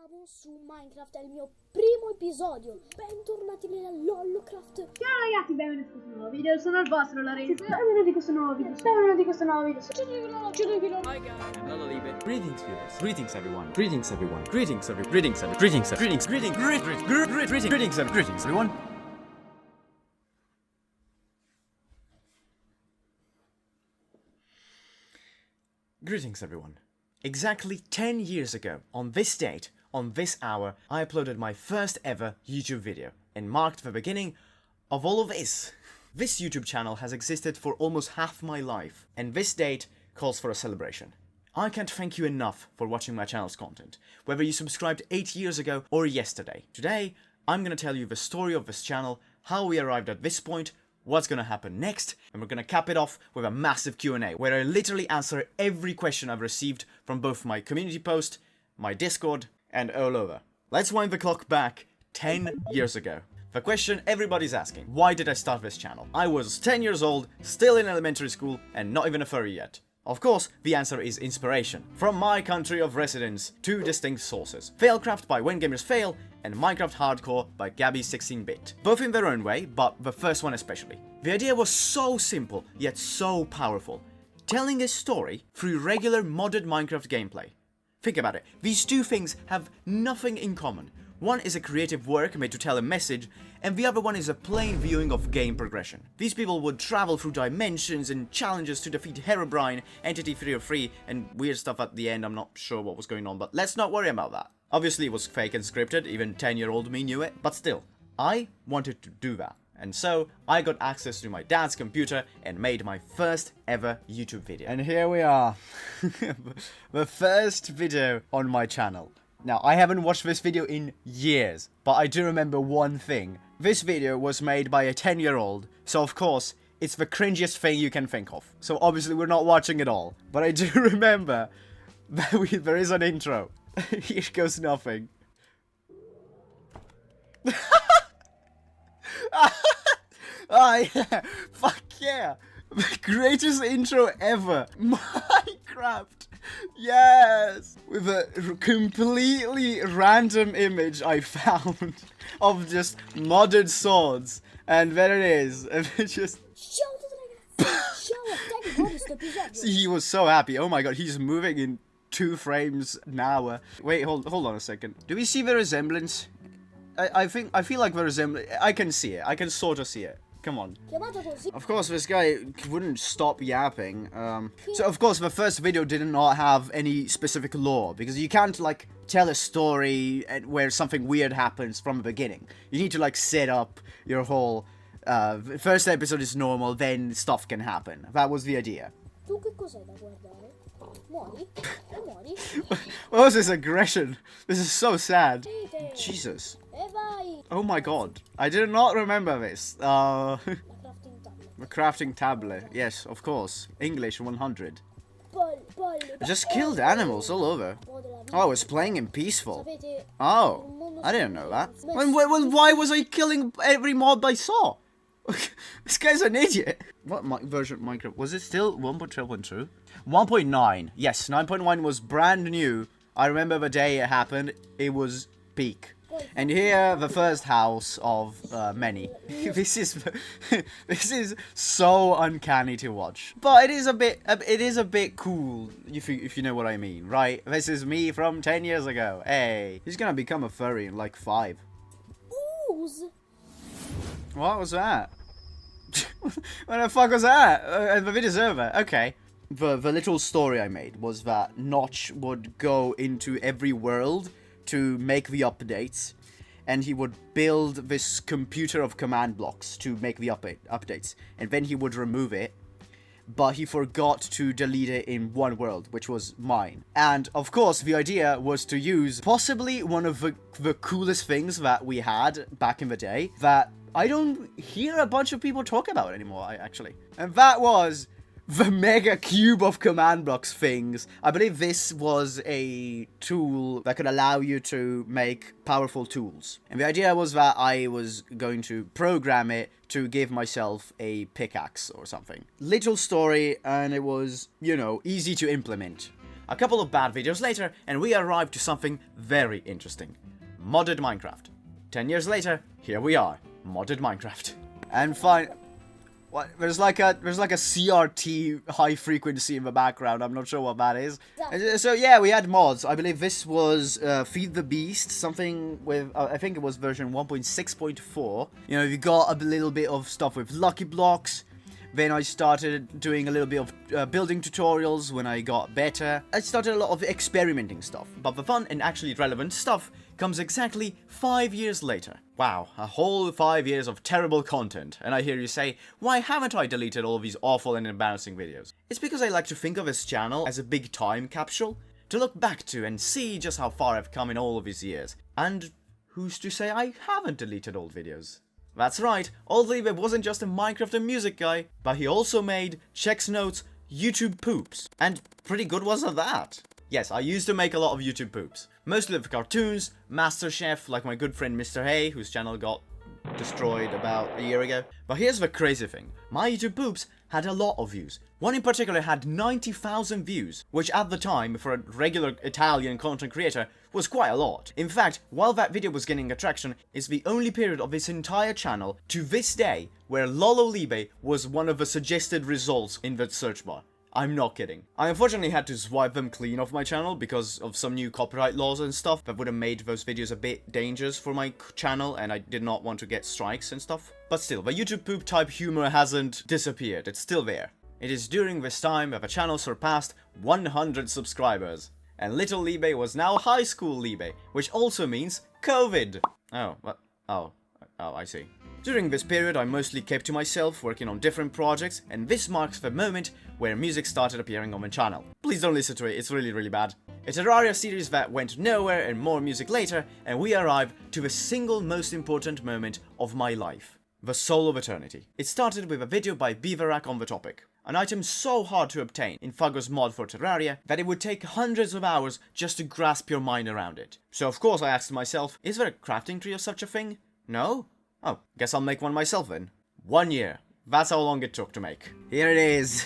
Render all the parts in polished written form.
Siamo su Minecraft, è il mio primo episodio. Bentornati nella LolloCraft. Ciao ragazzi, benvenuti in questo nuovo video. Sono il vostro Lorenzo. Benvenuti in questo nuovo video. Benvenuti in questo nuovo video. Hi guys. I'm Lolo Liebe. Greetings viewers. Greetings everyone. Greetings everyone. Greetings everyone. Greetings everyone. Greetings greetings greetings everyone. Greetings everyone. Exactly 10 years ago, on this date, on this hour, I uploaded my first ever YouTube video and marked the beginning of all of this. This YouTube channel has existed for almost half my life, and this date calls for a celebration. I can't thank you enough for watching my channel's content, whether you subscribed 8 years ago or yesterday. Today, I'm gonna tell you the story of this channel, how we arrived at this point, what's gonna happen next, and we're gonna cap it off with a massive Q&A, where I literally answer every question I've received from both my community post, my Discord, and all over. Let's wind the clock back 10 years ago. The question everybody's asking, why did I start this channel? I was 10 years old, still in elementary school, and not even a furry yet. Of course, the answer is inspiration. From my country of residence, two distinct sources. Failcraft by When Gamers Fail, and Minecraft Hardcore by Gabby16bit. Both in their own way, but the first one especially. The idea was so simple, yet so powerful. Telling a story through regular modded Minecraft gameplay. Think about it, these two things have nothing in common. One is a creative work made to tell a message, and the other one is a plain viewing of game progression. These people would travel through dimensions and challenges to defeat Herobrine, Entity 303, and weird stuff at the end. I'm not sure what was going on, but let's not worry about that. Obviously it was fake and scripted, even 10-year-old me knew it, but still, I wanted to do that. And so, I got access to my dad's computer and made my first ever YouTube video. And here we are. The first video on my channel. Now, I haven't watched this video in years, but I do remember one thing. This video was made by a 10-year-old, so of course, it's the cringiest thing you can think of. So obviously we're not watching it all. But I do remember that there is an intro. Here goes nothing. Oh yeah, fuck yeah, the greatest intro ever, Minecraft, yes, with a completely random image I found of just modded swords, and there it is, and it just, see, he was so happy, oh my god, he's moving in 2 frames an hour, wait, hold on a second, do we see the resemblance? I feel like the resemblance, I can see it, I can sort of see it. Come on. Of course, this guy wouldn't stop yapping. So, of course, the first video did not have any specific lore, because you can't, like, tell a story where something weird happens from the beginning. You need to, like, set up your whole, first episode is normal, then stuff can happen. That was the idea. What was this aggression? This is so sad. Jesus. Oh my god. I did not remember this. The crafting tablet. Yes, of course. English 100. I just killed animals all over. Oh, I was playing in peaceful. Oh, I didn't know that. Why was I killing every mob I saw? This guy's an idiot. What version of Minecraft? Was it still 1.12.2? 1.9. Yes, 9.1 was brand new. I remember the day it happened. It was peak. And here, the first house of many. This is so uncanny to watch, but it is a bit cool if you know what I mean, right? This is me from 10 years ago. Hey, he's gonna become a furry in like 5. What was that? What the fuck was that? The video's over. Okay. The little story I made was that Notch would go into every world to make the updates, and he would build this computer of command blocks to make the updates, and then he would remove it, but he forgot to delete it in one world, which was mine. And of course, the idea was to use possibly one of the coolest things that we had back in the day that I don't hear a bunch of people talk about anymore, actually. And that was the mega cube of command blocks things. I believe this was a tool that could allow you to make powerful tools. And the idea was that I was going to program it to give myself a pickaxe or something. Little story, and it was, you know, easy to implement. A couple of bad videos later, and we arrived to something very interesting. Modded Minecraft. 10 years later, here we are. Modded Minecraft. And fine. What? There's like a CRT high frequency in the background. I'm not sure what that is. So yeah, we had mods. I believe this was Feed the Beast, something with I think it was version 1.6.4. You know, you got a little bit of stuff with Lucky Blocks. Then I started doing a little bit of building tutorials when I got better. I started a lot of experimenting stuff. But the fun and actually relevant stuff comes exactly 5 years later. Wow, a whole 5 years of terrible content. And I hear you say, why haven't I deleted all of these awful and embarrassing videos? It's because I like to think of this channel as a big time capsule to look back to and see just how far I've come in all of these years. And who's to say I haven't deleted old videos? That's right, Old Liebe wasn't just a Minecraft and music guy, but he also made Checks Notes YouTube poops. And pretty good was at that. Yes, I used to make a lot of YouTube poops. Mostly of cartoons, MasterChef, like my good friend Mr. Hay, whose channel got destroyed about a year ago. But here's the crazy thing. My YouTube poops had a lot of views. One in particular had 90,000 views, which at the time, for a regular Italian content creator, was quite a lot. In fact, while that video was gaining attraction, it's the only period of this entire channel, to this day, where Lolo Libe was one of the suggested results in the search bar. I'm not kidding. I unfortunately had to swipe them clean off my channel because of some new copyright laws and stuff that would have made those videos a bit dangerous for my channel, and I did not want to get strikes and stuff. But still, the YouTube poop type humor hasn't disappeared, it's still there. It is during this time that the channel surpassed 100 subscribers. And little Libe was now high school Libe, which also means COVID. Oh, what? Oh, I see. During this period, I mostly kept to myself, working on different projects, and this marks the moment where music started appearing on my channel. Please don't listen to it, it's really bad. A Terraria series that went nowhere and more music later, and we arrive to the single most important moment of my life. The Soul of Eternity. It started with a video by Beaverak on the topic. An item so hard to obtain in Fuggo's mod for Terraria that it would take hundreds of hours just to grasp your mind around it. So of course I asked myself, is there a crafting tree of such a thing? No? Oh, guess I'll make one myself then. 1 year. That's how long it took to make. Here it is.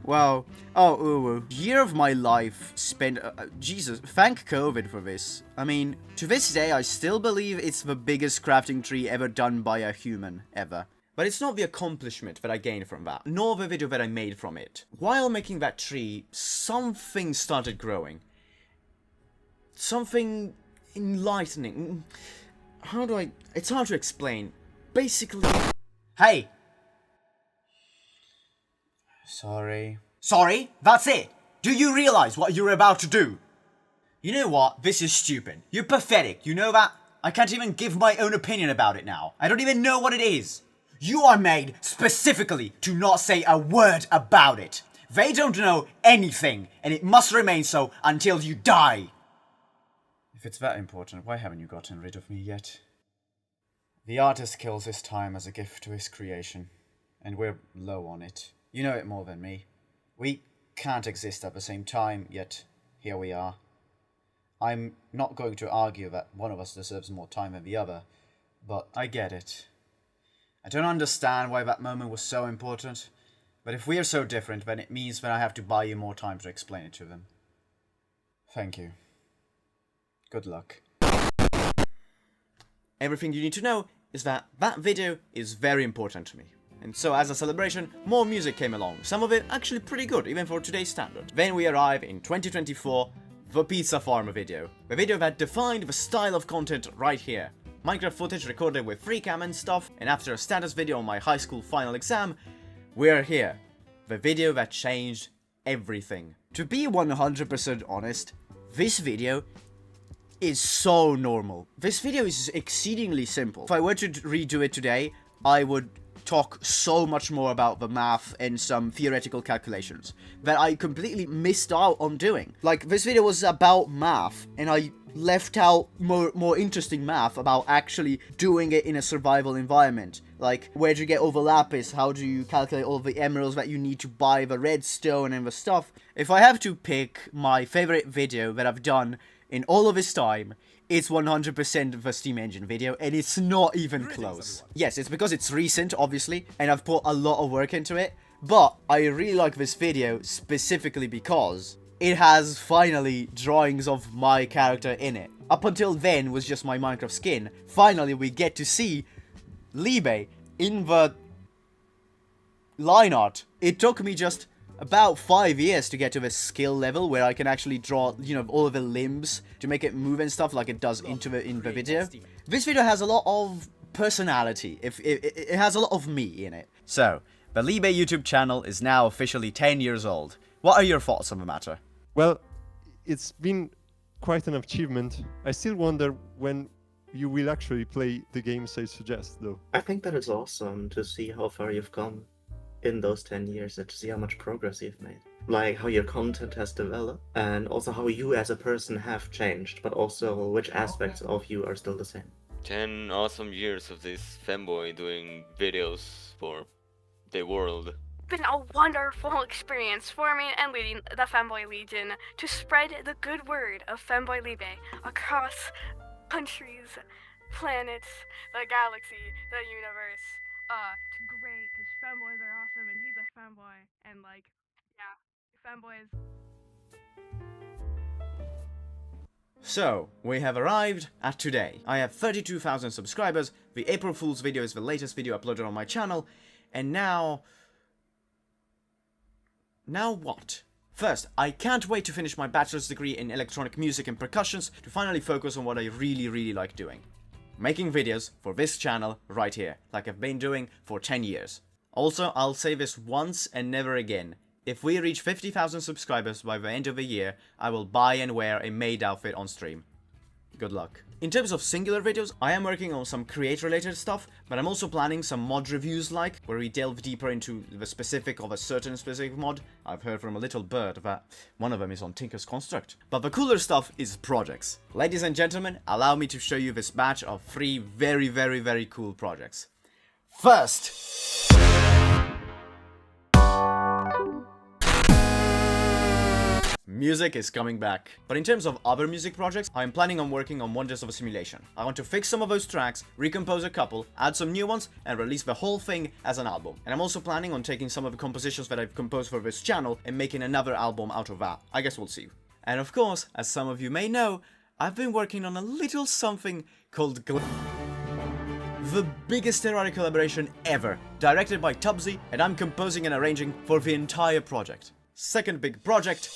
Wow. Oh, year of my life spent... Jesus, thank COVID for this. I mean, to this day, I still believe it's the biggest crafting tree ever done by a human, ever. But it's not the accomplishment that I gained from that, nor the video that I made from it. While making that tree, something started growing. Something enlightening. How do I... It's hard to explain. Basically... Hey! Sorry. Sorry? That's it! Do you realize what you're about to do? You know what? This is stupid. You're pathetic, you know that? I can't even give my own opinion about it now. I don't even know what it is. You are made specifically to not say a word about it. They don't know anything, and it must remain so until you die. If it's that important, why haven't you gotten rid of me yet? The artist kills his time as a gift to his creation, and we're low on it. You know it more than me. We can't exist at the same time, yet here we are. I'm not going to argue that one of us deserves more time than the other, but I get it. I don't understand why that moment was so important, but if we are so different, then it means that I have to buy you more time to explain it to them. Thank you. Good luck. Everything you need to know is that that video is very important to me. And so as a celebration, more music came along, some of it actually pretty good, even for today's standard. Then we arrive in 2024, the Pizza Farmer video. The video that defined the style of content right here. Minecraft footage recorded with free cam and stuff, and after a status video on my high school final exam, we're here. The video that changed everything. To be 100% honest, this video is so normal. This video is exceedingly simple. If I were to redo it today, I would talk so much more about the math and some theoretical calculations that I completely missed out on doing. Like, this video was about math, and I left out more interesting math about actually doing it in a survival environment. Like, where do you get all the lapis? How do you calculate all the emeralds that you need to buy the redstone and the stuff? If I have to pick my favorite video that I've done in all of this time, it's 100% the Steam Engine video, and it's not even close. Yes, it's because it's recent, obviously, and I've put a lot of work into it, but I really like this video specifically because it has finally drawings of my character in it. Up until then was just my Minecraft skin. Finally we get to see Libe in the line art. It took me just about 5 years to get to the skill level where I can actually draw, you know, all of the limbs to make it move and stuff like it does in the video. This video has a lot of personality. It has a lot of me in it. So, the Libe YouTube channel is now officially 10 years old. What are your thoughts on the matter? Well, it's been quite an achievement. I still wonder when you will actually play the games I suggest, though. I think that it's awesome to see how far you've come in those 10 years and to see how much progress you've made. Like how your content has developed and also how you as a person have changed, but also which aspects of you are still the same. 10 awesome years of this fanboy doing videos for the world. Been a wonderful experience forming and leading the Fanboy Legion to spread the good word of Fanboy Libe across countries, planets, the galaxy, the universe. It's great because fanboys are awesome and he's a fanboy and like, yeah, fanboys. So, we have arrived at today. I have 32,000 subscribers, the April Fool's video is the latest video uploaded on my channel, and now what? First, I can't wait to finish my bachelor's degree in electronic music and percussions to finally focus on what I really like doing. Making videos for this channel right here, like I've been doing for 10 years. Also, I'll say this once and never again. If we reach 50,000 subscribers by the end of the year, I will buy and wear a maid outfit on stream. Good luck. In terms of singular videos, I am working on some create-related stuff, but I'm also planning some mod reviews like, where we delve deeper into the specific of a certain specific mod. I've heard from a little bird that one of them is on Tinker's Construct. But the cooler stuff is projects. Ladies and gentlemen, allow me to show you this batch of 3 very cool projects. First, music is coming back. But in terms of other music projects, I'm planning on working on Wonders of a Simulation. I want to fix some of those tracks, recompose a couple, add some new ones, and release the whole thing as an album. And I'm also planning on taking some of the compositions that I've composed for this channel and making another album out of that. I guess we'll see. And of course, as some of you may know, I've been working on a little something called the biggest Terraria collaboration ever, directed by Tubbsy, and I'm composing and arranging for the entire project. Second big project.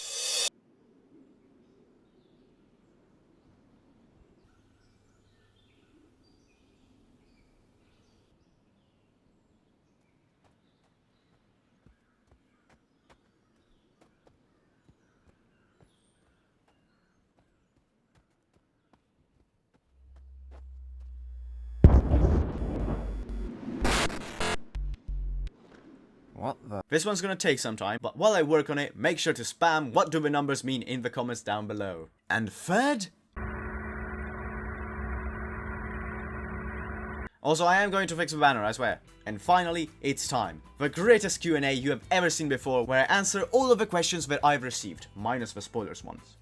What the? This one's gonna take some time, but while I work on it, make sure to spam what do the numbers mean in the comments down below. And third? Also, I am going to fix the banner, I swear. And finally, it's time. The greatest Q&A you have ever seen before, where I answer all of the questions that I've received, minus the spoilers ones.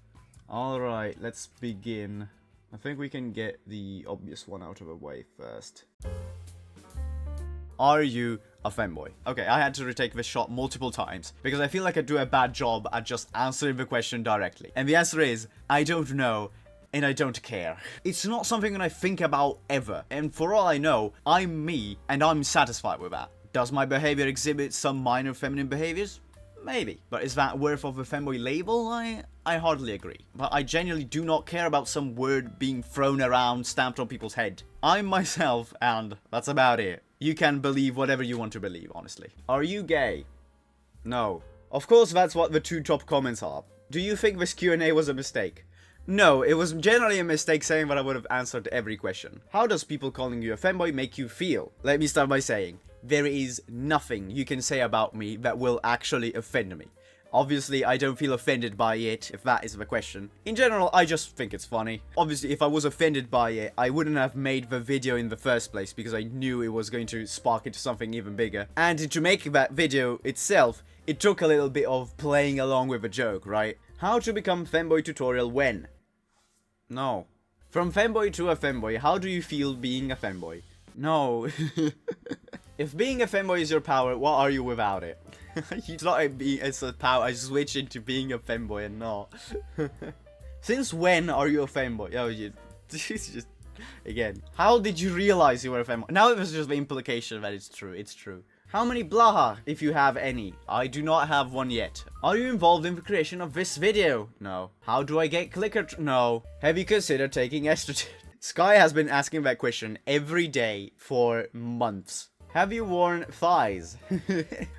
Alright, let's begin. I think we can get the obvious one out of the way first. Are you a fanboy? Okay, I had to retake this shot multiple times because I feel like I do a bad job at just answering the question directly. And the answer is, I don't know, and I don't care. It's not something that I think about ever, and for all I know, I'm me, and I'm satisfied with that. Does my behavior exhibit some minor feminine behaviors? Maybe. But is that worth of the fanboy label? I hardly agree. But I genuinely do not care about some word being thrown around, stamped on people's head. I'm myself, and that's about it. You can believe whatever you want to believe, honestly. Are you gay? No. Of course, that's what the 2 top comments are. Do you think this Q&A was a mistake? No, it was generally a mistake saying that I would have answered every question. How does people calling you a fanboy make you feel? Let me start by saying, there is nothing you can say about me that will actually offend me. Obviously, I don't feel offended by it, if that is the question. In general, I just think it's funny. Obviously, if I was offended by it, I wouldn't have made the video in the first place, because I knew it was going to spark into something even bigger. And to make that video itself, it took a little bit of playing along with a joke, right? How to become fanboy tutorial when? No. From fanboy to a fanboy, how do you feel being a fanboy? No. If being a fanboy is your power, what are you without it? You thought it's a power, I switch into being a fanboy and not. Since when are you a fanboy? Oh, it's just, again. How did you realize you were a fanboy? Now it was just the implication that it's true, it's true. How many blaha, if you have any? I do not have one yet. Are you involved in the creation of this video? No. How do I get clicker? No. Have you considered taking estrogen? Sky has been asking that question every day for months. Have you worn thighs?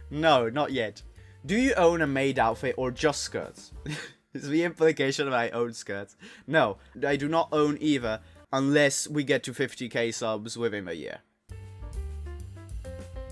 No, not yet. Do you own a maid outfit or just skirts? Is the implication that I own skirts? No, I do not own either, unless we get to 50k subs within a year.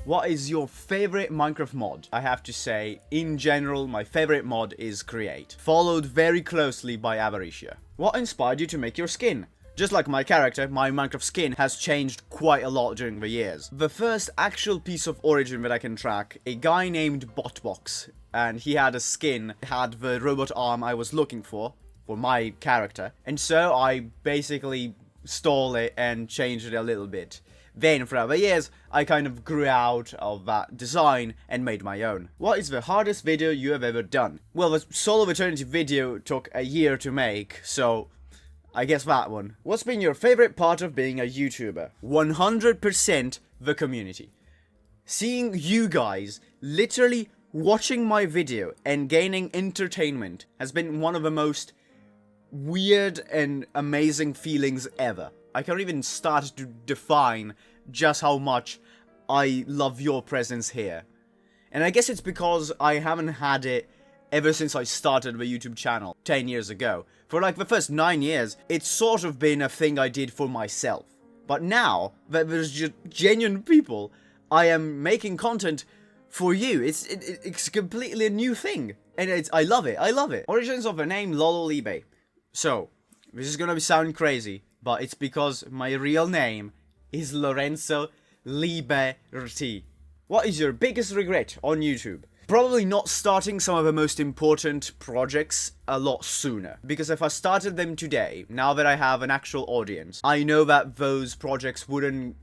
What is your favorite Minecraft mod? I have to say, in general, my favorite mod is Create, followed very closely by Avaricia. What inspired you to make your skin? Just like my character, my Minecraft skin has changed quite a lot during the years. The first actual piece of origin that I can track, a guy named Botbox, and he had a skin, had the robot arm I was looking for my character, and so I basically stole it and changed it a little bit. Then, throughout the years, I kind of grew out of that design and made my own. What is the hardest video you have ever done? Well, the Soul of Eternity video took a year to make, so I guess that one. What's been your favorite part of being a YouTuber? 100% the community. Seeing you guys literally watching my video and gaining entertainment has been one of the most weird and amazing feelings ever. I can't even start to define just how much I love your presence here. And I guess it's because I haven't had it ever since I started the YouTube channel 10 years ago. For like the first 9 years, it's sort of been a thing I did for myself. But now that there's just genuine people, I am making content for you. It's completely a new thing. And I love it, I love it. Origins of the name Lololibe. So, this is gonna sound crazy, but it's because my real name is Lorenzo Liberti. What is your biggest regret on YouTube? Probably not starting some of the most important projects a lot sooner. Because if I started them today, now that I have an actual audience, I know that those projects wouldn't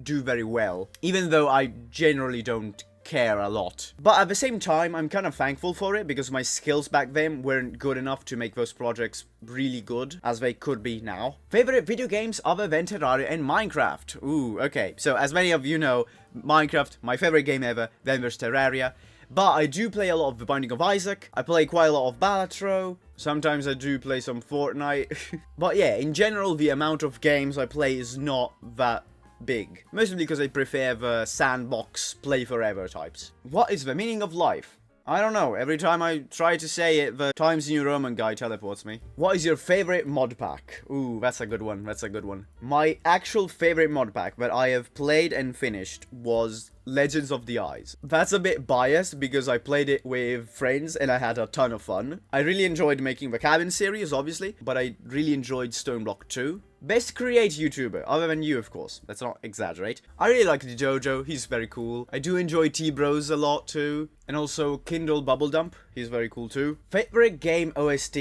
do very well. Even though I generally don't care a lot. But at the same time, I'm kind of thankful for it because my skills back then weren't good enough to make those projects really good as they could be now. Favorite video games other than Terraria and Minecraft? Ooh, okay. So as many of you know, Minecraft, my favorite game ever, then there's Terraria. But I do play a lot of The Binding of Isaac, I play quite a lot of Balatro, sometimes I do play some Fortnite. But yeah, in general, the amount of games I play is not that big. Mostly because I prefer the sandbox, play forever types. What is the meaning of life? I don't know, every time I try to say it, the Times New Roman guy teleports me. What is your favorite mod pack? Ooh, that's a good one, that's a good one. My actual favorite mod pack that I have played and finished was Legends of the Eyes. That's a bit biased because I played it with friends and I had a ton of fun. I really enjoyed making the Cabin series, obviously, but I really enjoyed Stoneblock 2. Best Create YouTuber, other than you, of course. Let's not exaggerate. I really like the Jojo, he's very cool. I do enjoy T-Bros a lot too. And also Kindle Bubble Dump, he's very cool too. Favorite game OST,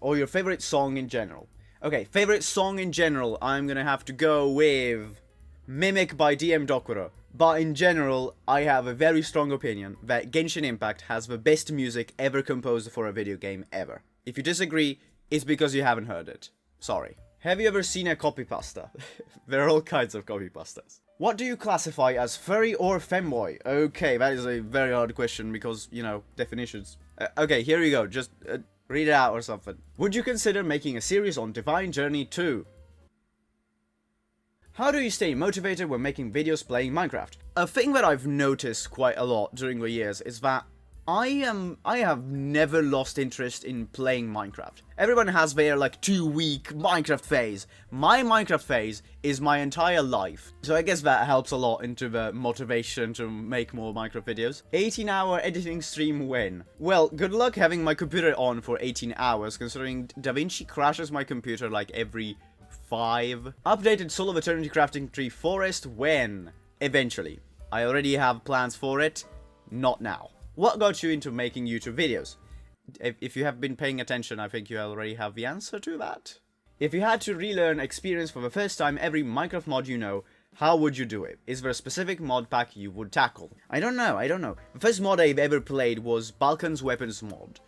or your favorite song in general. Okay, favorite song in general, I'm gonna have to go with Mimic by DM Dokuro. But in general, I have a very strong opinion that Genshin Impact has the best music ever composed for a video game ever. If you disagree, it's because you haven't heard it. Sorry. Have you ever seen a copypasta? There are all kinds of copypastas. What do you classify as furry or femboy? Okay, that is a very hard question because, you know, definitions. Okay, here you go. Just read it out or something. Would you consider making a series on Divine Journey 2? How do you stay motivated when making videos playing Minecraft? A thing that I've noticed quite a lot during the years is that I have never lost interest in playing Minecraft. Everyone has their like 2-week Minecraft phase. My Minecraft phase is my entire life. So I guess that helps a lot into the motivation to make more Minecraft videos. 18-hour editing stream when? Well, good luck having my computer on for 18 hours considering DaVinci crashes my computer like every 5. Updated Soul of Eternity crafting tree forest when? Eventually. I already have plans for it. Not now. What got you into making YouTube videos? If you have been paying attention, I think you already have the answer to that. If you had to relearn experience for the first time every Minecraft mod you know, How would you do it? Is there a specific mod pack you would tackle? I don't know. The first mod I've ever played was Balkan's Weapons mod.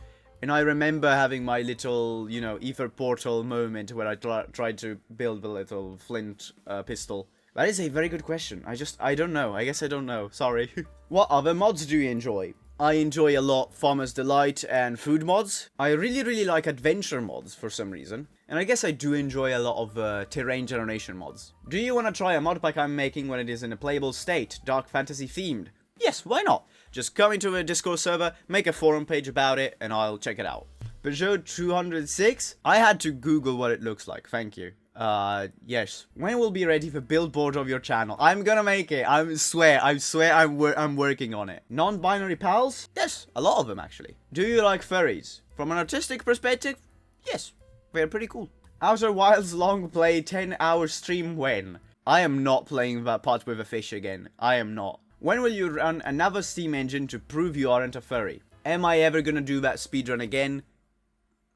And I remember having my little, you know, ether portal moment where I tried to build the little flint pistol. That is a very good question. I don't know. I guess I don't know. Sorry. What other mods do you enjoy? I enjoy a lot Farmer's Delight and food mods. I really like adventure mods for some reason. And I guess I do enjoy a lot of terrain generation mods. Do you want to try a mod pack I'm making when it is in a playable state, dark fantasy themed? Yes, why not? Just come into a Discord server, make a forum page about it, and I'll check it out. Peugeot 206? I had to Google what it looks like, thank you. Yes. When will be ready for billboard of your channel? I'm gonna make it. I swear I'm working on it. Non-binary pals? Yes, a lot of them actually. Do you like furries? From an artistic perspective? Yes, they're pretty cool. Outer Wilds long play 10-hour stream when? I am not playing that part with a fish again. I am not. When will you run another Steam engine to prove you aren't a furry? Am I ever gonna do that speedrun again?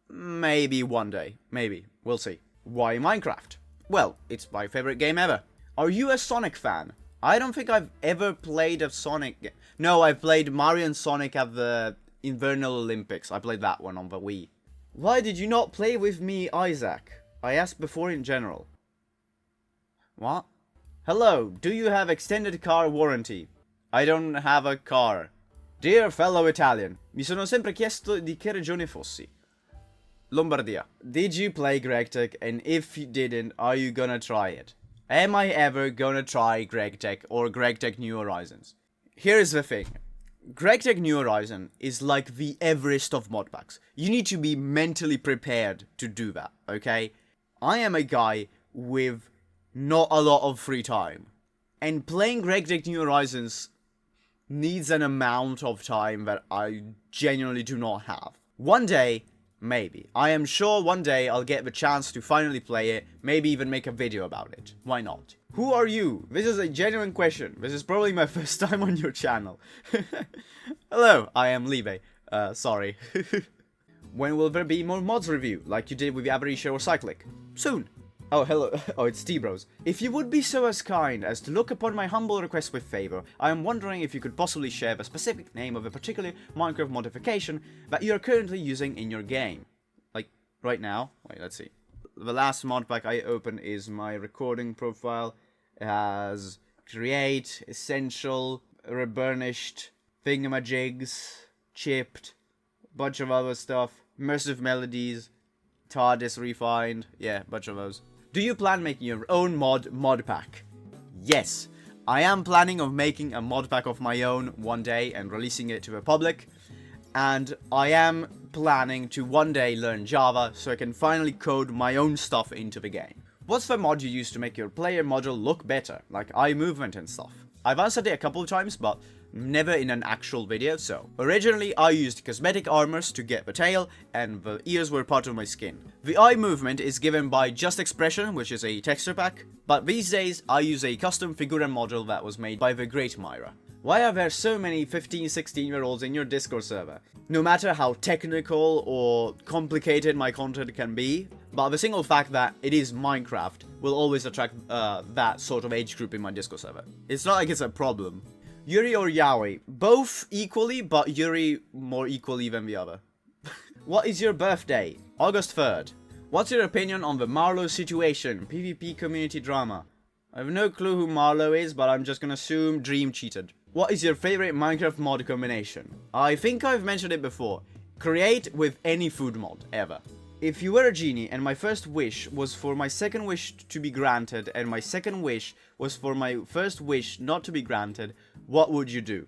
Maybe one day. Maybe. We'll see. Why Minecraft? Well, it's my favorite game ever. Are you a Sonic fan? I don't think I've ever played a Sonic... No, I played Mario and Sonic at the Invernal Olympics. I played that one on the Wii. Why did you not play with me, Isaac? I asked before in general. What? Hello, do you have extended car warranty? I don't have a car. Dear fellow Italian, mi sono sempre chiesto di che regione fossi. Lombardia. Did you play Gregtech, and if you didn't, are you gonna try it? Am I ever gonna try Gregtech or Gregtech New Horizons? Here's the thing. Gregtech New Horizon is like the Everest of modpacks. You need to be mentally prepared to do that, okay? I am a guy with not a lot of free time. And playing Gregtech New Horizons needs an amount of time that I genuinely do not have. One day... maybe. I am sure one day I'll get the chance to finally play it, maybe even make a video about it. Why not? Who are you? This is a genuine question. This is probably my first time on your channel. Hello, I am Libe. Sorry. When will there be more mods review, like you did with Avariccia or Cyclic? Soon. Oh, hello. Oh, it's T-Bros. If you would be so as kind as to look upon my humble request with favor, I am wondering if you could possibly share the specific name of a particular Minecraft modification that you are currently using in your game. Like, right now? Wait, let's see. The last mod pack I opened is my recording profile. It has Create, Essential, Reburnished, Thingamajigs, Chipped, bunch of other stuff, Immersive Melodies, TARDIS Refined, yeah, bunch of those. Do you plan making your own mod pack? Yes, I am planning on making a mod pack of my own one day and releasing it to the public. And I am planning to one day learn Java so I can finally code my own stuff into the game. What's the mod you use to make your player module look better, like eye movement and stuff? I've answered it a couple of times, but never in an actual video, so. Originally, I used cosmetic armors to get the tail, and the ears were part of my skin. The eye movement is given by Just Expression, which is a texture pack, but these days, I use a custom figure module that was made by the Great Myra. Why are there so many 15-16-year-olds in your Discord server? No matter how technical or complicated my content can be, but the single fact that it is Minecraft will always attract that sort of age group in my Discord server. It's not like it's a problem. Yuri or Yaoi? Both equally, but Yuri more equally than the other. What is your birthday? August 3rd. What's your opinion on the Marlowe situation? PvP community drama. I have no clue who Marlowe is, but I'm just gonna assume Dream cheated. What is your favorite Minecraft mod combination? I think I've mentioned it before. Create with any food mod, ever. If you were a genie and my first wish was for my second wish to be granted and my second wish was for my first wish not to be granted, what would you do?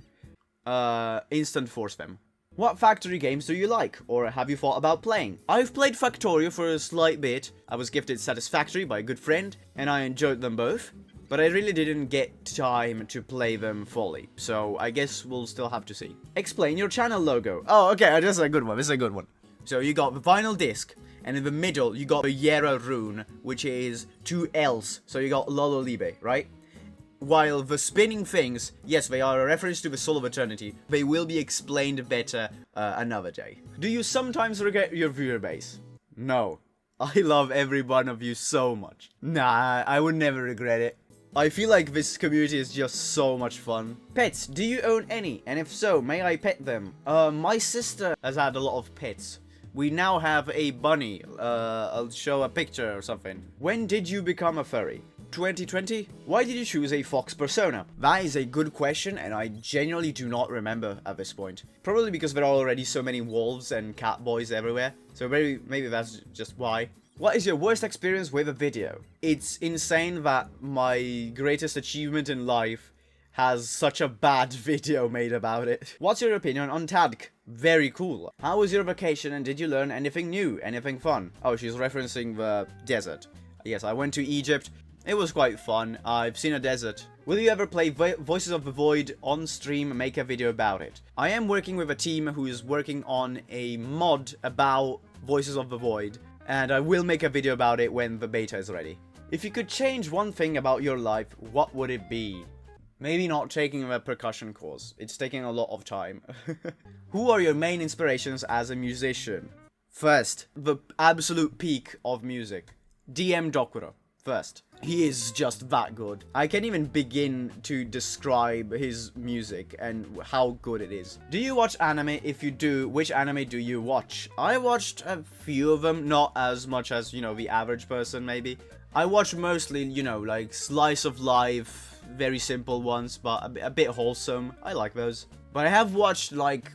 Instant force them. What factory games do you like, or have you thought about playing? I've played Factorio for a slight bit. I was gifted Satisfactory by a good friend, and I enjoyed them both. But I really didn't get time to play them fully, so I guess we'll still have to see. Explain your channel logo. Oh, okay, this is a good one, this is a good one. So you got the vinyl disc, and in the middle you got the Yera rune, which is 2 L's, so you got Lolo Libe, right? While the spinning things, yes, they are a reference to the Soul of Eternity. They will be explained better another day. Do you sometimes regret your viewer base? No. I love every one of you so much. Nah, I would never regret it. I feel like this community is just so much fun. Pets, do you own any? And if so, may I pet them? My sister has had a lot of pets. We now have a bunny. I'll show a picture or something. When did you become a furry? 2020? Why did you choose a fox persona? That is a good question, and I genuinely do not remember at this point. Probably because there are already so many wolves and cat boys everywhere. So maybe that's just why. What is your worst experience with a video? It's insane that my greatest achievement in life has such a bad video made about it. What's your opinion on Tadk? Very cool. How was your vacation and did you learn anything new? Anything fun? Oh, she's referencing the desert. Yes, I went to Egypt. It was quite fun. I've seen a desert. Will you ever play Voices of the Void on stream and make a video about it? I am working with a team who is working on a mod about Voices of the Void, and I will make a video about it when the beta is ready. If you could change one thing about your life, what would it be? Maybe not taking a percussion course. It's taking a lot of time. Who are your main inspirations as a musician? First, the absolute peak of music. DM Dokuro. First. He is just that good. I can't even begin to describe his music and how good it is. Do you watch anime? If you do, which anime do you watch? I watched a few of them, not as much as, you know, the average person maybe. I watch mostly, you know, like slice of life, very simple ones, but a bit wholesome. I like those. But I have watched, like,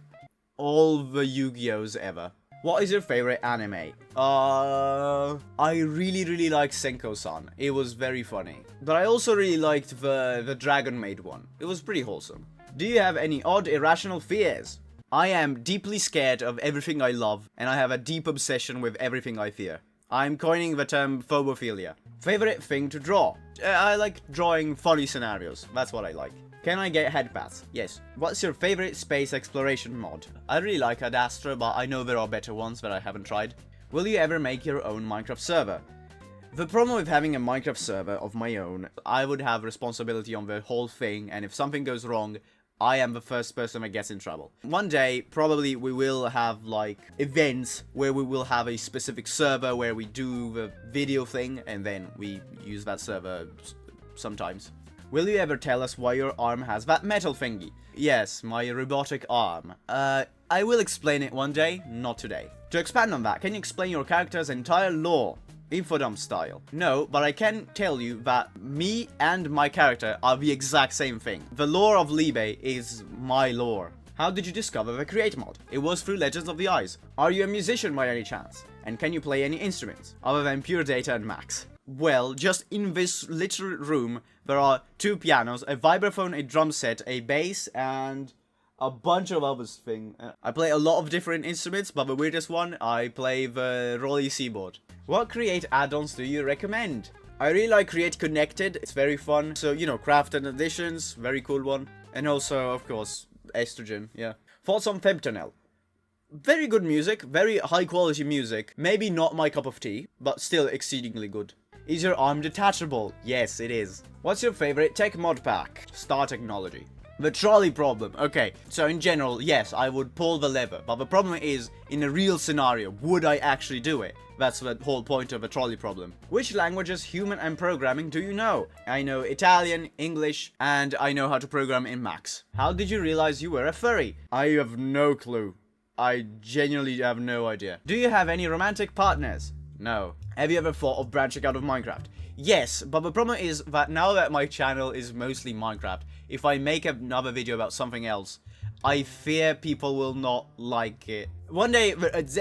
all the Yu-Gi-Ohs ever. What is your favorite anime? I really like Senko-san. It was very funny. But I also really liked the Dragon Maid one. It was pretty wholesome. Do you have any odd irrational fears? I am deeply scared of everything I love, and I have a deep obsession with everything I fear. I'm coining the term phobophilia. Favorite thing to draw? I like drawing funny scenarios. That's what I like. Can I get headpaths? Yes. What's your favorite space exploration mod? I really like Ad Astra, but I know there are better ones that I haven't tried. Will you ever make your own Minecraft server? The problem with having a Minecraft server of my own, I would have responsibility on the whole thing, and if something goes wrong, I am the first person that gets in trouble. One day, probably we will have, like, events where we will have a specific server where we do the video thing, and then we use that server sometimes. Will you ever tell us why your arm has that metal thingy? Yes, my robotic arm. I will explain it one day, not today. To expand on that, can you explain your character's entire lore? Infodump style. No, but I can tell you that me and my character are the exact same thing. The lore of Libe is my lore. How did you discover the Create mod? It was through Legends of the Eyes. Are you a musician by any chance? And can you play any instruments, other than pure data and Max? Well, just in this little room, there are 2 pianos, a vibraphone, a drum set, a bass, and a bunch of other things. I play a lot of different instruments, but the weirdest one, I play the Rolly Seaboard. What Create add-ons do you recommend? I really like Create Connected, it's very fun. So, you know, Craft and Additions, very cool one. And also, of course, Estrogen, yeah. Thoughts on Febtonel? Very good music, very high quality music. Maybe not my cup of tea, but still exceedingly good. Is your arm detachable? Yes, it is. What's your favorite tech mod pack? Star Technology. The trolley problem. Okay, so in general, yes, I would pull the lever. But the problem is, in a real scenario, would I actually do it? That's the whole point of a trolley problem. Which languages, human and programming, do you know? I know Italian, English, and I know how to program in Max. How did you realize you were a furry? I have no clue. I genuinely have no idea. Do you have any romantic partners? No. Have you ever thought of branching out of Minecraft? Yes, but the problem is that now that my channel is mostly Minecraft, if I make another video about something else, I fear people will not like it. One day,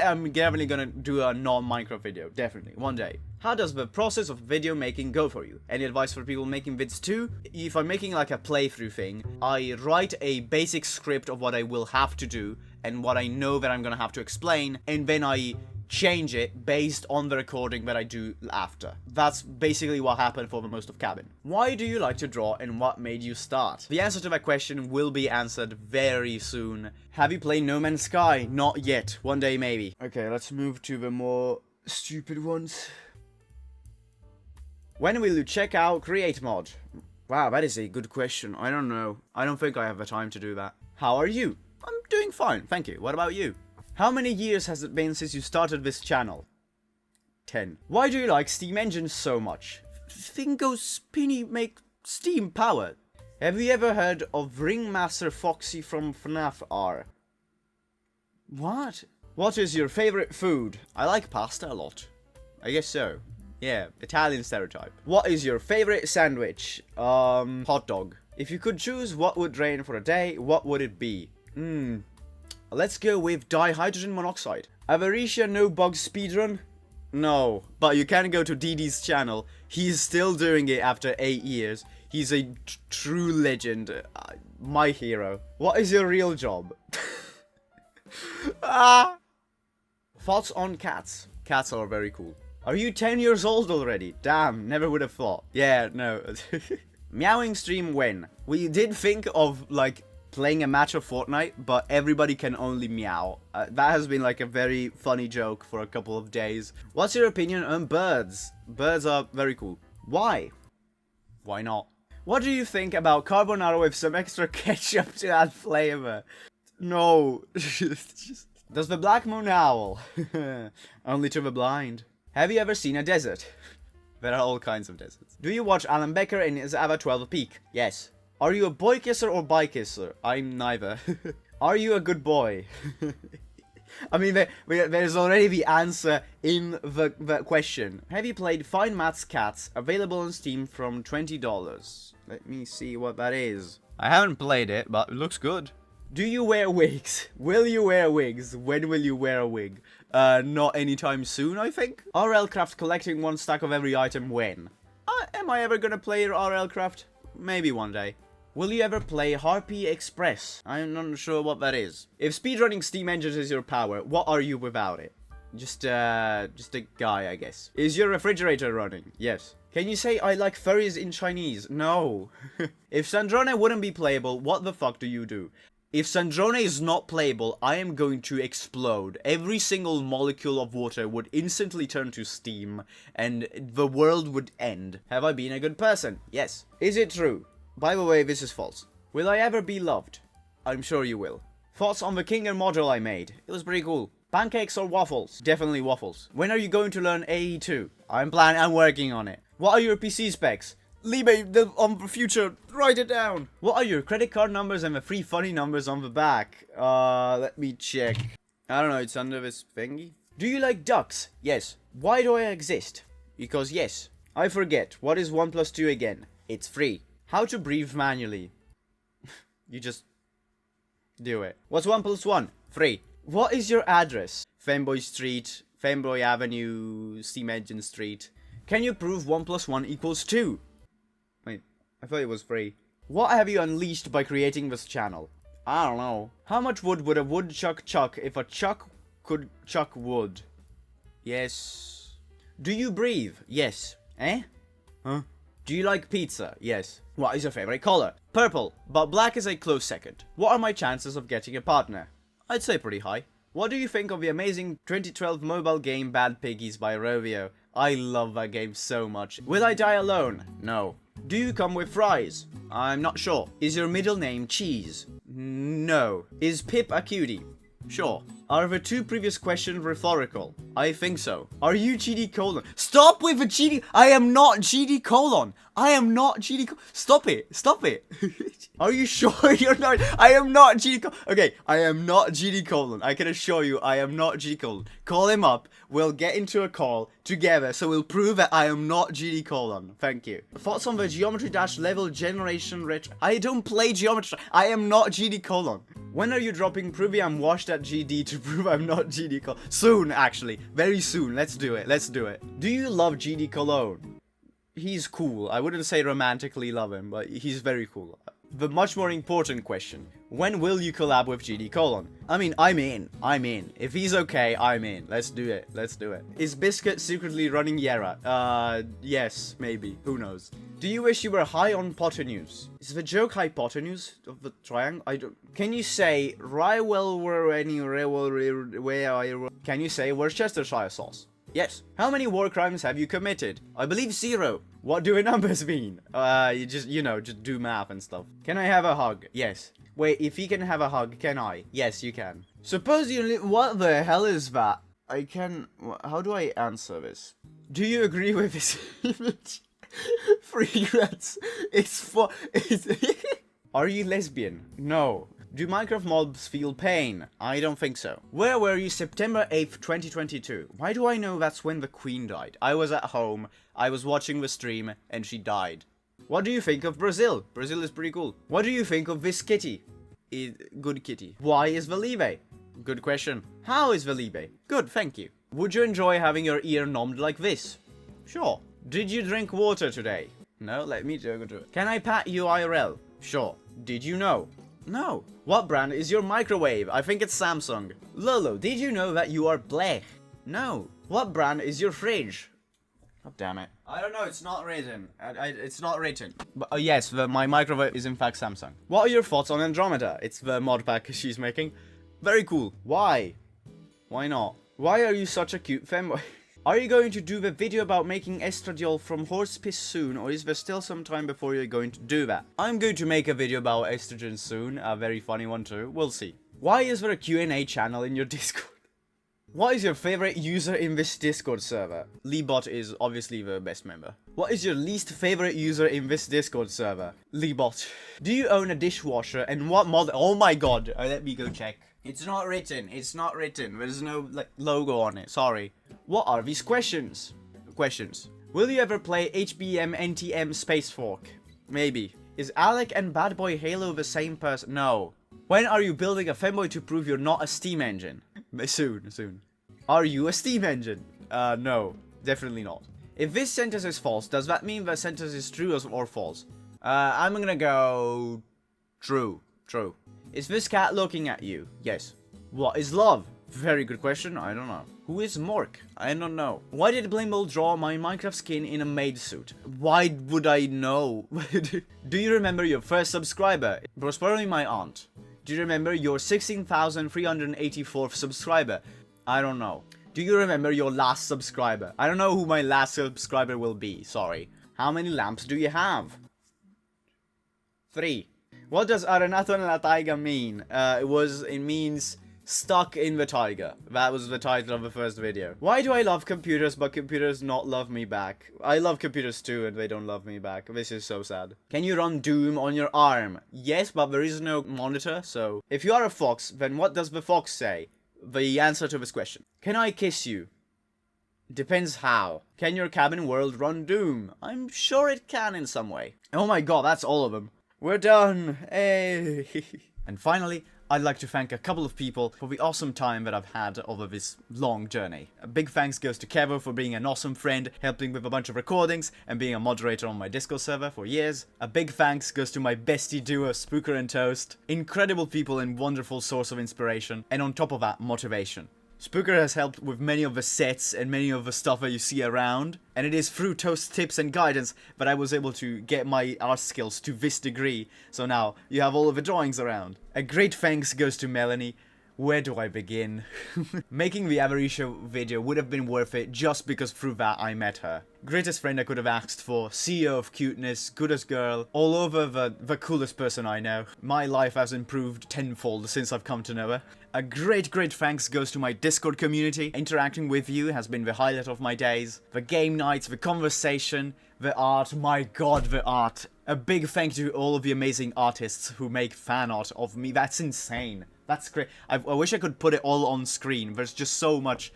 I'm definitely gonna do a non-Minecraft video. Definitely. One day. How does the process of video making go for you? Any advice for people making vids too? If I'm making like a playthrough thing, I write a basic script of what I will have to do and what I know that I'm gonna have to explain, and then I change it based on the recording that I do after. That's basically what happened for the most of Cabin. Why do you like to draw and what made you start? The answer to that question will be answered very soon. Have you played No Man's Sky? Not yet. One day maybe. Okay, let's move to the more stupid ones. When will you check out Create mod? Wow, that is a good question. I don't know. I don't think I have the time to do that. How are you? I'm doing fine, thank you. What about you? How many years has it been since you started this channel? 10. Why do you like Steam Engine so much? Thing goes spinny, make steam powered. Have you ever heard of Ringmaster Foxy from FNAF R? What? What is your favorite food? I like pasta a lot. I guess so. Yeah, Italian stereotype. What is your favorite sandwich? Hot dog. If you could choose what would rain for a day, what would it be? Let's go with dihydrogen monoxide. Avaricia no bug speedrun? No, but you can go to DD's channel. He's still doing it after 8 years. He's a true legend. My hero. What is your real job? Thoughts on cats? Cats are very cool. Are you 10 years old already? Damn, never would have thought. Yeah, no. Meowing stream when? We did think of, like, playing a match of Fortnite, but everybody can only meow. That has been, like, a very funny joke for a couple of days. What's your opinion on birds? Birds are very cool. Why? Why not? What do you think about carbonara with some extra ketchup to add flavor? No. Does the black moon howl? Only to the blind. Have you ever seen a desert? There are all kinds of deserts. Do you watch Alan Becker in his Ava 12 Peak? Yes. Are you a boy kisser or bi kisser? I'm neither. Are you a good boy? I mean, there's already the answer in the question. Have you played Fine Matt's Cats? Available on Steam from $20. Let me see what that is. I haven't played it, but it looks good. Do you wear wigs? Will you wear wigs? When will you wear a wig? Not anytime soon, I think. RL Craft collecting 1 stack of every item when? Am I ever gonna play RL Craft? Maybe one day. Will you ever play Harpy Express? I'm not sure what that is. If speedrunning steam engines is your power, what are you without it? Just a guy, I guess. Is your refrigerator running? Yes. Can you say I like furries in Chinese? No. If Sandrone wouldn't be playable, what the fuck do you do? If Sandrone is not playable, I am going to explode. Every single molecule of water would instantly turn to steam, and the world would end. Have I been a good person? Yes. Is it true? By the way, this is false. Will I ever be loved? I'm sure you will. Thoughts on the Kinger module I made? It was pretty cool. Pancakes or waffles? Definitely waffles. When are you going to learn AE2? I'm working on it. What are your PC specs? Libe, on the future, write it down. What are your credit card numbers and the 3 funny numbers on the back? Let me check. I don't know, it's under this thingy. Do you like ducks? Yes. Why do I exist? Because yes. I forget. What is 1 plus 2 again? It's 3. How to breathe manually? You just do it. What's 1 plus 1? 3. What is your address? Fanboy Street, Fanboy Avenue, Steam Engine Street. Can you prove 1 plus 1 equals 2? Wait, I thought it was 3. What have you unleashed by creating this channel? I don't know. How much wood would a woodchuck chuck if a chuck could chuck wood? Yes. Do you breathe? Yes. Eh? Huh? Do you like pizza? Yes. What is your favorite color? Purple, but black is a close second. What are my chances of getting a partner? I'd say pretty high. What do you think of the amazing 2012 mobile game Bad Piggies by Rovio? I love that game so much. Will I die alone? No. Do you come with fries? I'm not sure. Is your middle name Cheese? No. Is Pip a cutie? Sure. Are the 2 previous questions rhetorical? I think so. Are you GD colon? Stop with the GD. I am not GD colon. I am not GD colon. Stop it. Stop it. Are you sure you're not? I am not GD colon. Okay, I am not GD colon. I can assure you I am not GD colon. Call him up. We'll get into a call together so we'll prove that I am not GD colon. Thank you. Thoughts on the Geometry Dash level generation retro? I don't play Geometry. I am not GD colon. When are you dropping Prove I'm washed at GD to prove I'm not GD colon? Soon, actually. Very soon. Let's do it. Let's do it. Do you love GD Cologne? He's cool. I wouldn't say romantically love him, but he's very cool. The much more important question. When will you collab with GD colon? I mean, I'm in. I'm in. If he's okay, I'm in. Let's do it. Let's do it. Is Biscuit secretly running Yera? Yes, maybe. Who knows? Do you wish you were high on hypotenuse? Is the joke hypotenuse of the triangle? I don't... Can you say, Can you say Worcestershire sauce? Yes. How many war crimes have you committed? I believe 0. What do the numbers mean? You just do math and stuff. Can I have a hug? Yes. Wait, if he can have a hug, can I? Yes, you can. Suppose you what the hell is that? I can... How do I answer this? Do you agree with this image? Regrets. It's for. Are you lesbian? No. Do Minecraft mobs feel pain? I don't think so. Where were you September 8th, 2022? Why do I know that's when the Queen died? I was at home, I was watching the stream, and she died. What do you think of Brazil? Brazil is pretty cool. What do you think of this kitty? Good kitty. Why is Velibe? Good question. How is Velibe? Good, thank you. Would you enjoy having your ear numbed like this? Sure. Did you drink water today? No, let me do it. Can I pat you IRL? Sure. Did you know? No. What brand is your microwave? I think it's Samsung. Lolo, did you know that you are black? No. What brand is your fridge? God damn it. I don't know, it's not written. It's not written. But yes, my microwave is in fact Samsung. What are your thoughts on Andromeda? It's the mod pack she's making. Very cool. Why? Why not? Why are you such a cute femboy? Are you going to do the video about making estradiol from horse piss soon, or is there still some time before you're going to do that? I'm going to make a video about estrogen soon, a very funny one too, we'll see. Why is there a Q&A channel in your Discord? What is your favorite user in this Discord server? Leebot is obviously the best member. What is your least favorite user in this Discord server? Leebot. Do you own a dishwasher, and what mod- Oh my god, let me go check. It's not written, it's not written. There's no, like, logo on it, sorry. What are these questions? Questions. Will you ever play HBM NTM Space Fork? Maybe. Is Alec and Bad Boy Halo the same person? No. When are you building a femboy to prove you're not a steam engine? Soon. Are you a steam engine? No. Definitely not. If this sentence is false, does that mean the sentence is true or false? I'm gonna go... True. True. Is this cat looking at you? Yes. What is love? Very good question, I don't know. Who is Mork? I don't know. Why did Blimble draw my Minecraft skin in a maid suit? Why would I know? Do you remember your first subscriber? It was probably my aunt. Do you remember your 16,384th subscriber? I don't know. Do you remember your last subscriber? I don't know who my last subscriber will be, sorry. How many lamps do you have? 3. What does Arenato en la Taiga mean? It means stuck in the taiga. That was the title of the first video. Why do I love computers but computers not love me back? I love computers too and they don't love me back. This is so sad. Can you run Doom on your arm? Yes, but there is no monitor, so... If you are a fox, then what does the fox say? The answer to this question. Can I kiss you? Depends how. Can your cabin world run Doom? I'm sure it can in some way. Oh my god, that's all of them. We're done! Hey! And finally, I'd like to thank a couple of people for the awesome time that I've had over this long journey. A big thanks goes to Kevo for being an awesome friend, helping with a bunch of recordings, and being a moderator on my Discord server for years. A big thanks goes to my bestie duo, Spooker and Toast. Incredible people and wonderful source of inspiration, and on top of that, motivation. Spooker has helped with many of the sets and many of the stuff that you see around, and it is through Toast's tips and guidance that I was able to get my art skills to this degree, so now you have all of the drawings around. A great thanks goes to Melanie. Where do I begin? Making the Averisha video would have been worth it just because through that I met her. Greatest friend I could have asked for, CEO of cuteness, goodest girl, all over the coolest person I know. My life has improved tenfold since I've come to know her. A great thanks goes to my Discord community. Interacting with you has been the highlight of my days. The game nights, the conversation, the art, my god, the art. A big thank you to all of the amazing artists who make fan art of me. That's insane. That's great. I wish I could put it all on screen. There's just so much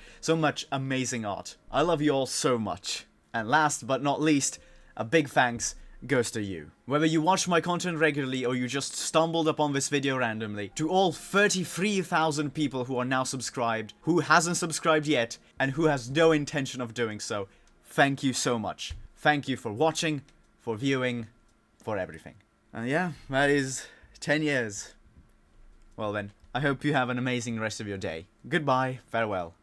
amazing art. I love you all so much. And last but not least, a big thanks goes to you. Whether you watch my content regularly or you just stumbled upon this video randomly, to all 33,000 people who are now subscribed, who hasn't subscribed yet, and who has no intention of doing so, thank you so much. Thank you for watching, for viewing, for everything. And yeah, that is 10 years. Well then, I hope you have an amazing rest of your day. Goodbye, farewell.